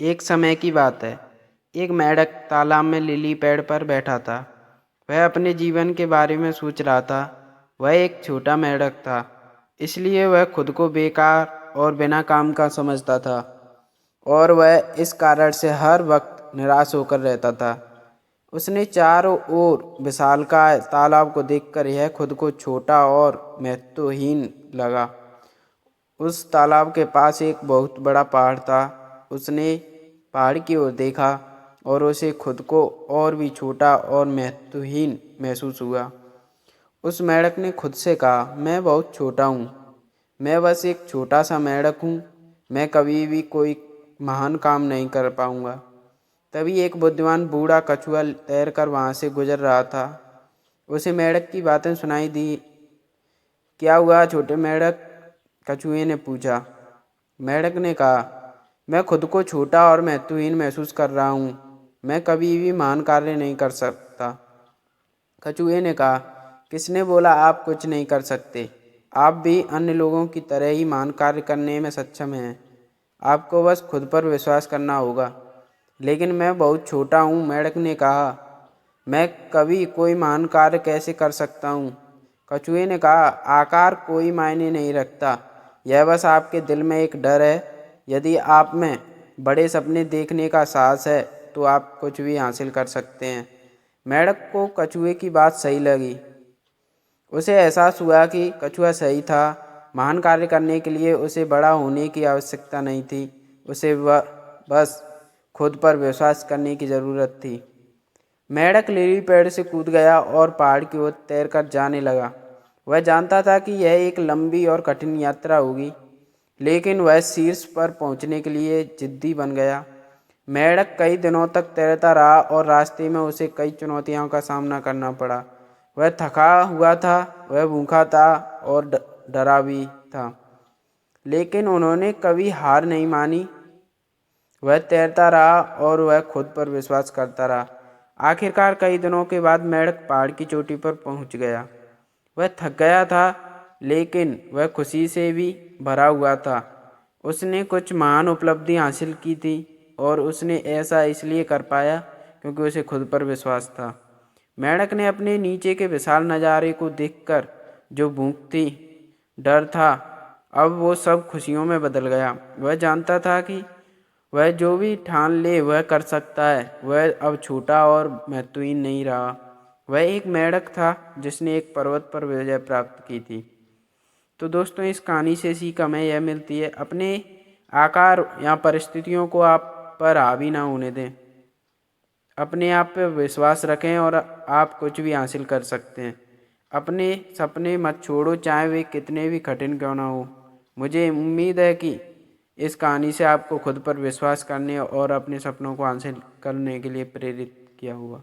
एक समय की बात है। एक मेंढक तालाब में लिली पेड़ पर बैठा था। वह अपने जीवन के बारे में सोच रहा था। वह एक छोटा मेंढक था, इसलिए वह खुद को बेकार और बिना काम का समझता था, और वह इस कारण से हर वक्त निराश होकर रहता था। उसने चारों ओर विशालकाय तालाब को देखकर यह खुद को छोटा और महत्वहीन लगा। उस तालाब के पास एक बहुत बड़ा पहाड़ था। उसने पहाड़ की ओर देखा और उसे खुद को और भी छोटा और महत्वहीन महसूस हुआ। उस मेंढक ने खुद से कहा, मैं बहुत छोटा हूँ, मैं बस एक छोटा सा मेंढक हूँ, मैं कभी भी कोई महान काम नहीं कर पाऊँगा। तभी एक बुद्धिमान बूढ़ा कछुआ तैरकर वहाँ से गुजर रहा था। उसे मेंढक की बातें सुनाई दी। क्या हुआ छोटे मेंढक? कछुए ने पूछा। मेंढक ने कहा, मैं खुद को छोटा और महत्वहीन महसूस कर रहा हूँ, मैं कभी भी महान कार्य नहीं कर सकता। कछुए ने कहा, किसने बोला आप कुछ नहीं कर सकते? आप भी अन्य लोगों की तरह ही महान कार्य करने में सक्षम हैं। आपको बस खुद पर विश्वास करना होगा। लेकिन मैं बहुत छोटा हूँ, मेंढक ने कहा, मैं कभी कोई महान कार्य कैसे कर सकता हूँ? कछुए ने कहा, आकार कोई मायने नहीं रखता, यह बस आपके दिल में एक डर है। यदि आप में बड़े सपने देखने का साहस है तो आप कुछ भी हासिल कर सकते हैं। मेंढक को कछुए की बात सही लगी। उसे एहसास हुआ कि कछुआ सही था। महान कार्य करने के लिए उसे बड़ा होने की आवश्यकता नहीं थी, उसे बस खुद पर विश्वास करने की ज़रूरत थी। मेंढक लिली पेड़ से कूद गया और पहाड़ की ओर तैरकर जाने लगा। वह जानता था कि यह एक लंबी और कठिन यात्रा होगी, लेकिन वह शीर्ष पर पहुंचने के लिए जिद्दी बन गया। मेंढक कई दिनों तक तैरता रहा और रास्ते में उसे कई चुनौतियों का सामना करना पड़ा। वह थका हुआ था, वह भूखा था और डरा भी था, लेकिन उन्होंने कभी हार नहीं मानी। वह तैरता रहा और वह खुद पर विश्वास करता रहा। आखिरकार कई दिनों के बाद मेंढक पहाड़ की चोटी पर पहुंच गया। वह थक गया था, लेकिन वह खुशी से भी भरा हुआ था। उसने कुछ महान उपलब्धि हासिल की थी और उसने ऐसा इसलिए कर पाया क्योंकि उसे खुद पर विश्वास था। मेंढक ने अपने नीचे के विशाल नज़ारे को देखकर जो भूख थी, डर था, अब वो सब खुशियों में बदल गया। वह जानता था कि वह जो भी ठान ले वह कर सकता है। वह अब छोटा और महत्वहीन नहीं रहा। वह एक मेंढक था जिसने एक पर्वत पर विजय प्राप्त की थी। तो दोस्तों, इस कहानी से सीख हमें यह मिलती है, अपने आकार या परिस्थितियों को आप पर हावी ना होने दें। अपने आप पे विश्वास रखें और आप कुछ भी हासिल कर सकते हैं। अपने सपने मत छोड़ो, चाहे वे कितने भी कठिन क्यों ना हो। मुझे उम्मीद है कि इस कहानी से आपको खुद पर विश्वास करने और अपने सपनों को हासिल करने के लिए प्रेरित किया होगा।